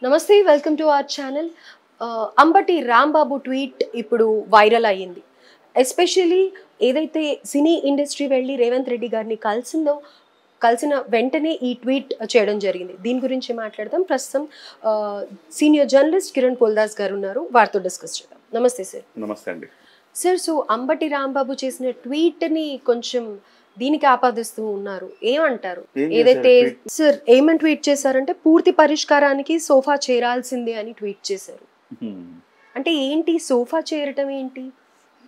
నమస్తే, welcome to our channel. Ambati Rambabu tweet ఇప్పుడు viral అయ్యింది. ఎస్పెషల్లీ ఏదైతే సినీ ఇండస్ట్రీ వెళ్ళి రేవంత్ రెడ్డి గారిని కలిసిన వెంటనే ఈ ట్వీట్ చేయడం జరిగింది. దీని గురించి మాట్లాడదాం. ప్రస్తుతం సీనియర్ జర్నలిస్ట్ కిరణ్ పోల్దాస్ గారు ఉన్నారు, వారితో డిస్కస్ చేద్దాం. నమస్తే సార్. నమస్తే అండి సార్. సో అంబటి రాంబాబు చేసిన ట్వీట్ని కొంచెం దీనికి ఆపాదిస్తూ ఉన్నారు, ఏమంటారు? ఏదైతే సార్ ఏమని ట్వీట్ చేశారంటే పూర్తి పరిష్కారానికి సోఫా చేరాల్సిందే అని ట్వీట్ చేశారు. అంటే ఏంటి సోఫా చేరటం ఏంటి?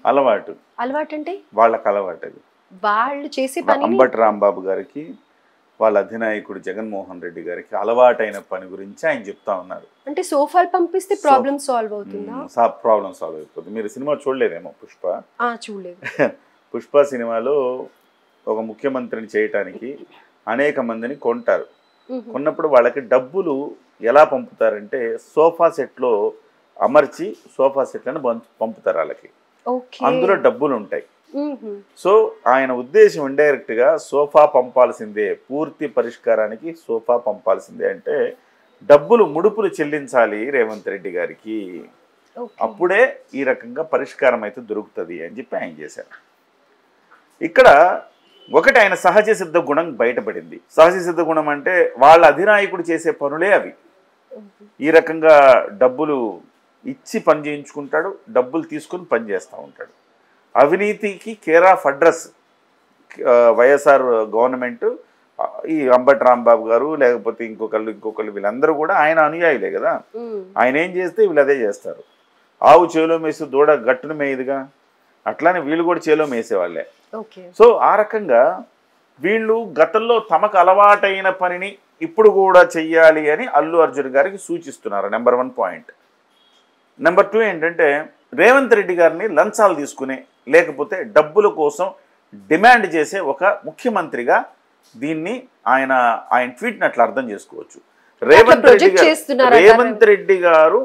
అలవాటు అంటే వాళ్ళకి అలవాటు అది. వాళ్ళు చేసే పని అంబటి రాంబాబు గారికి వాళ్ళ అధినాయకుడు జగన్మోహన్ రెడ్డి గారికి అలవాటైన పని గురించి ఆయన చెప్తా ఉన్నారు. అంటే సోఫాలు పంపిస్తే ప్రాబ్లం సాల్వ్ అవుతుందా? ప్రాబ్లం సాల్వ్ అయిపోతుంది. మీరు సినిమా చూడలేదేమో పుష్ప? చూడలేదు. పుష్ప సినిమాలో ఒక ముఖ్యమంత్రిని చేయటానికి అనేక మందిని కొంటారు. కొన్నప్పుడు వాళ్ళకి డబ్బులు ఎలా పంపుతారంటే సోఫా సెట్లో అమర్చి సోఫా సెట్లను పంపుతారు వాళ్ళకి. అందులో డబ్బులు ఉంటాయి. సో ఆయన ఉద్దేశం ఇండైరెక్ట్ గా సోఫా పంపాల్సిందే, పూర్తి పరిష్కారానికి సోఫా పంపాల్సిందే అంటే డబ్బులు ముడుపులు చెల్లించాలి రేవంత్ రెడ్డి గారికి, అప్పుడే ఈ రకంగా పరిష్కారం అయితే దొరుకుతుంది అని చెప్పి ఆయన చేశారు. ఇక్కడ ఒకటి ఆయన సహజ సిద్ధ గుణం బయటపడింది. సహజ సిద్ధ గుణం అంటే వాళ్ళ అధినాయకుడు చేసే పనులే అవి. ఈ రకంగా డబ్బులు ఇచ్చి పని చేయించుకుంటాడు, డబ్బులు తీసుకుని పని చేస్తూ ఉంటాడు. అవినీతికి care of address YSR government. ఈ అంబటి రాంబాబు గారు లేకపోతే ఇంకొకళ్ళు వీళ్ళందరూ కూడా ఆయన అనుయాయులే కదా. ఆయన ఏం చేస్తే వీళ్ళు అదే చేస్తారు. ఆవు చేలో మేసి దూడ గట్టును మేయదుగా, అట్లానే వీళ్ళు కూడా చేలో మేసేవాళ్ళే. సో ఆ రకంగా వీళ్ళు గతంలో తమకు అలవాటైన పనిని ఇప్పుడు కూడా చెయ్యాలి అని అల్లు అర్జున్ గారికి సూచిస్తున్నారు. Number 1 point. నెంబర్ 2 ఏంటంటే రేవంత్ రెడ్డి గారిని లంచాలు తీసుకునే లేకపోతే డబ్బుల కోసం డిమాండ్ చేసే ఒక ముఖ్యమంత్రిగా దీన్ని ఆయన ట్వీట్ని అట్లా అర్థం చేసుకోవచ్చు. రేవంత్ రెడ్డి గారు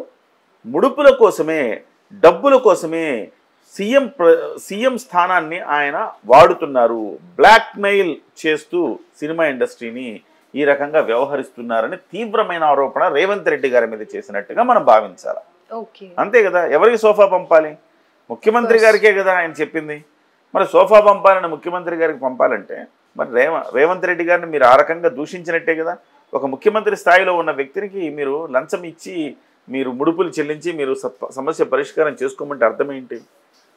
ముడుపుల కోసమే డబ్బుల కోసమే సీఎం స్థానాన్ని ఆయన వాడుతున్నారు, బ్లాక్ మెయిల్ చేస్తూ సినిమా ఇండస్ట్రీని ఈ రకంగా వ్యవహరిస్తున్నారని తీవ్రమైన ఆరోపణ రేవంత్ రెడ్డి గారి మీద చేసినట్టుగా మనం భావించాలి. అంతే కదా. ఎవరికి సోఫా పంపాలి? ముఖ్యమంత్రి గారికే కదా ఆయన చెప్పింది. మరి సోఫా పంపాలని ముఖ్యమంత్రి గారికి పంపాలంటే మరి రేవంత్ రెడ్డి గారిని మీరు ఆ రకంగా దూషించినట్టే కదా. ఒక ముఖ్యమంత్రి స్థాయిలో ఉన్న వ్యక్తికి మీరు లంచం ఇచ్చి మీరు ముడుపులు చెల్లించి మీరు సమస్య పరిష్కారం చేసుకోమంటే అర్థం ఏంటి?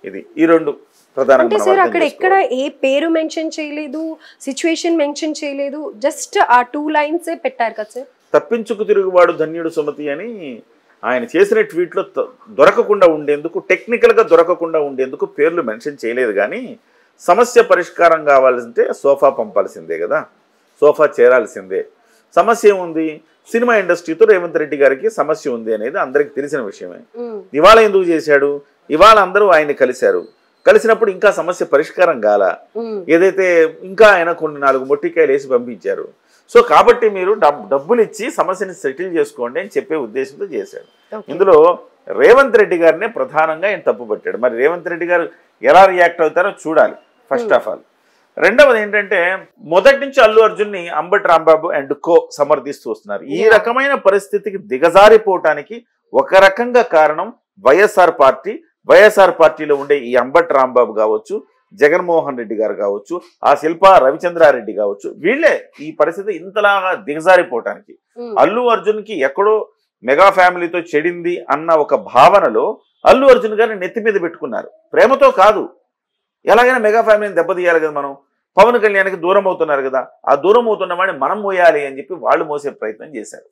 ఇది ఈ రెండు ప్రధానంగా అక్కడ ఎక్కడ ఏ పేరు మెన్షన్ చేయలేదు, సిచ్యువేషన్ మెన్షన్ చేయలేదు, జస్ట్ ఆ 2 లైన్స్ పెట్టారు కదా సార్. తప్పించుకు తిరుగువాడు ధన్యుడు సుమతి అని ఆయన చేసిన ట్వీట్లో దొరకకుండా ఉండేందుకు, టెక్నికల్గా దొరకకుండా ఉండేందుకు పేర్లు మెన్షన్ చేయలేదు. కానీ సమస్య పరిష్కారం కావాలంటే సోఫా పంపాల్సిందే కదా, సోఫా చేరాల్సిందే. సమస్య ఏముంది? సినిమా ఇండస్ట్రీతో రేవంత్ రెడ్డి గారికి సమస్య ఉంది అనేది అందరికి తెలిసిన విషయమే. ఇవాళ ఎందుకు చేశాడు? ఇవాళ అందరూ ఆయన్ని కలిసినప్పుడు ఇంకా సమస్య పరిష్కారం కాల, ఏదైతే ఇంకా ఆయన కొన్ని 4 మొట్టికాయలు వేసి పంపించారు. సో కాబట్టి మీరు డబ్బులు ఇచ్చి సమస్యని సెటిల్ చేసుకోండి అని చెప్పే ఉద్దేశంతో చేశాడు. ఇందులో రేవంత్ రెడ్డి గారినే ప్రధానంగా ఆయన తప్పుపట్టాడు. మరి రేవంత్ రెడ్డి గారు ఎలా రియాక్ట్ అవుతారో చూడాలి ఫస్ట్ ఆఫ్ ఆల్. రెండవది ఏంటంటే మొదటి నుంచి అల్లు అర్జున్ని అంబటి రాంబాబు అండ్ కో సమర్థిస్తూ వస్తున్నారు. ఈ రకమైన పరిస్థితికి దిగజారిపోవటానికి ఒక రకంగా కారణం వైఎస్ఆర్ పార్టీలో ఉండే ఈ అంబటి రాంబాబు కావచ్చు, జగన్మోహన్ రెడ్డి గారు కావచ్చు, ఆ శిల్పా రవిచంద్రారెడ్డి కావచ్చు, వీళ్ళే ఈ పరిస్థితి ఇంతలాగా దిగజారిపోవటానికి. అల్లు అర్జున్కి ఎక్కడో మెగా ఫ్యామిలీతో చెడింది అన్న ఒక భావనలో అల్లు అర్జున్ గారిని నెత్తి మీద పెట్టుకున్నారు. ప్రేమతో కాదు, ఎలాగైనా మెగా ఫ్యామిలీని దెబ్బతీయాలి కదా మనం. పవన్ కళ్యాణ్కి దూరం అవుతున్నారు కదా, ఆ దూరం అవుతున్న వాడిని మనం మోయాలి అని చెప్పి వాళ్ళు మోసే ప్రయత్నం చేశారు.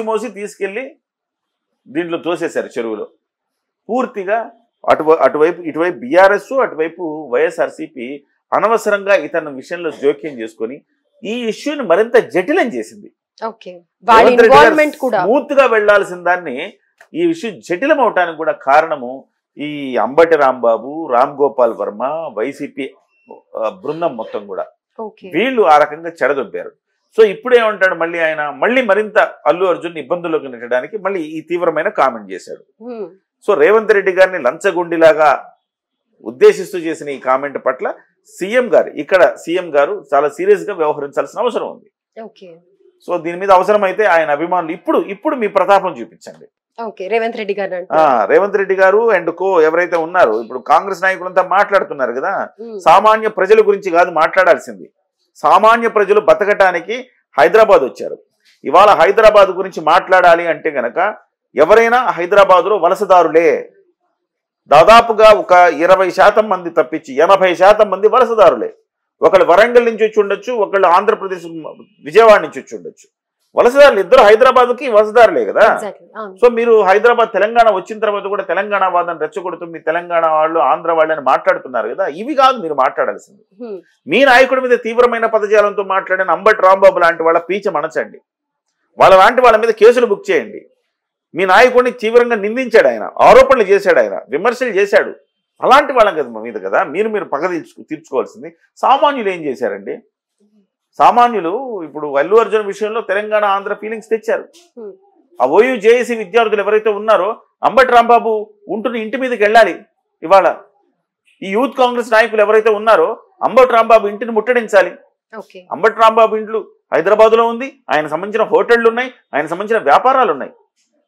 మోసి తీసుకెళ్లి దీంట్లో తోసేశారు చెరువులో. పూర్తిగా ఇటువైపు బీఆర్ఎస్, అటువైపు వైఎస్ఆర్సీపీ అనవసరంగా ఇతని విషయంలో జోక్యం చేసుకొని ఈ ఇష్యూని మరింత జటిలం చేసింది. స్మూత్ గా వెళ్లాల్సిన దాన్ని ఈ విషయం జటిలం అవటానికి కూడా కారణము ఈ అంబటి రాంబాబు, రామ్ గోపాల్ వర్మ, వైసీపీ బృందం మొత్తం కూడా వీళ్ళు ఆ రకంగా చెడదొబ్బారు. సో ఇప్పుడేమంటాడు మళ్ళీ ఆయన మరింత అల్లు అర్జున్ ఇబ్బందుల్లోకి నెట్టడానికి మళ్ళీ ఈ తీవ్రమైన కామెంట్ చేశాడు. సో రేవంత్ రెడ్డి గారిని లంచగొండిలాగా ఉద్దేశిస్తూ చేసిన ఈ కామెంట్ పట్ల సీఎం గారు చాలా సీరియస్ గా వ్యవహరించాల్సిన అవసరం ఉంది. సో దీని మీద అవసరమైతే ఆయన అభిమానులు ఇప్పుడు మీ ప్రతాపం చూపించండి. ఓకే, రేవంత్ రెడ్డి గారు రేవంత్ రెడ్డి గారు అండ్ కో ఎవరైతే ఉన్నారో ఇప్పుడు కాంగ్రెస్ నాయకులంతా మాట్లాడుతున్నారు కదా, సామాన్య ప్రజల గురించి కాదు మాట్లాడాల్సింది. సామాన్య ప్రజలు బతకటానికి హైదరాబాద్ వచ్చారు. ఇవాళ హైదరాబాద్ గురించి మాట్లాడాలి అంటే గనక ఎవరైనా హైదరాబాద్లో వలసదారులే. దాదాపుగా ఒక 20% మంది తప్పించి 80% మంది వలసదారులే. ఒకళ్ళు వరంగల్ నుంచి వచ్చి ఉండొచ్చు, ఒకళ్ళు ఆంధ్రప్రదేశ్ విజయవాడ నుంచి వచ్చి ఉండొచ్చు. వలసదారులు ఇద్దరు హైదరాబాద్కి వలసదారులే కదా. సో మీరు హైదరాబాద్ తెలంగాణ వచ్చిన తర్వాత కూడా తెలంగాణ వాదాన్ని రెచ్చగొడుతూ మీ తెలంగాణ వాళ్ళు ఆంధ్ర వాళ్ళని మాట్లాడుతున్నారు కదా. ఇవి కాదు మీరు మాట్లాడాల్సింది. మీ నాయకుడి మీద తీవ్రమైన పదజాలంతో మాట్లాడిన అంబటి రాంబాబు లాంటి వాళ్ళ పీచ మనచండి. వాళ్ళ లాంటి వాళ్ళ మీద కేసులు బుక్ చేయండి. మీ నాయకుడిని తీవ్రంగా నిందించాడు ఆయన, ఆరోపణలు చేశాడు ఆయన, విమర్శలు చేశాడు. అలాంటి వాళ్ళ మీద కదా మీరు పగ తీర్చుకోవాల్సింది. సామాన్యులు ఏం చేశారండి? సామాన్యులు ఇప్పుడు అల్లు అర్జున్ విషయంలో తెలంగాణ ఆంధ్ర ఫీలింగ్స్ తెచ్చారు. ఆ ఓయూ జేఏసీ విద్యార్థులు ఎవరైతే ఉన్నారో అంబటి రాంబాబు ఉంటున్న ఇంటి మీదకి వెళ్ళాలి. ఇవాళ ఈ యూత్ కాంగ్రెస్ నాయకులు ఎవరైతే ఉన్నారో అంబటి రాంబాబు ఇంటిని ముట్టడించాలి. అంబటి రాంబాబు ఇంట్లో హైదరాబాద్లో ఉంది, ఆయన సంబంధించిన హోటళ్లు ఉన్నాయి, ఆయన సంబంధించిన వ్యాపారాలు ఉన్నాయి.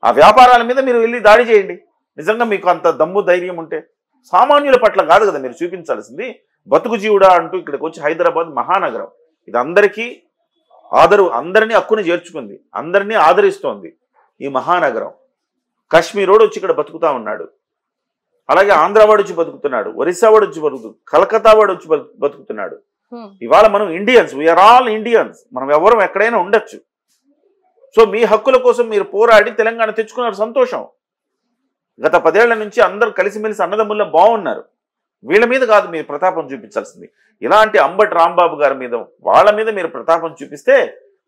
ఆ వ్యాపారాల మీద మీరు వెళ్ళి దాడి చేయండి. నిజంగా మీకు అంత దమ్ము ధైర్యం ఉంటే. సామాన్యుల పట్ల కాదు కదా మీరు చూపించాల్సింది. బతుకు జీవుడా అంటూ ఇక్కడికి వచ్చి హైదరాబాద్ మహానగరం, ఇది అందరికీ అందరినీ హక్కుని చేర్చుకుంది, అందరినీ ఆదరిస్తోంది ఈ మహానగరం. కాశ్మీరోడు వచ్చి ఇక్కడ బతుకుతా ఉన్నాడు, అలాగే ఆంధ్రావాడు వచ్చి బతుకుతున్నాడు, ఒరిస్సా వాడు వచ్చి కలకత్తా వాడు వచ్చి బతుకుతున్నాడు. ఇవాళ మనం ఇండియన్స్, వీఆర్ ఆల్ ఇండియన్స్. మనం ఎవరం ఎక్కడైనా ఉండొచ్చు. సో మీ హక్కుల కోసం మీరు పోరాడి తెలంగాణ తెచ్చుకున్నారు, సంతోషం. గత 10 ఏళ్ల నుంచి అందరూ కలిసిమెలిసి అన్నదమ్ముల్లో బాగున్నారు. వీళ్ళ మీద కాదు మీరు ప్రతాపం చూపించాల్సింది. ఇలాంటి అంబటి రాంబాబు గారి మీద, వాళ్ళ మీద మీరు ప్రతాపం చూపిస్తే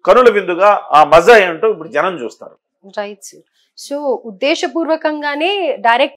కనుల విందుగా ఆ మజా ఏంటో ఇప్పుడు జనం చూస్తారు. Right sir. సో ఉద్దేశపూర్వకంగానే డైరెక్ట్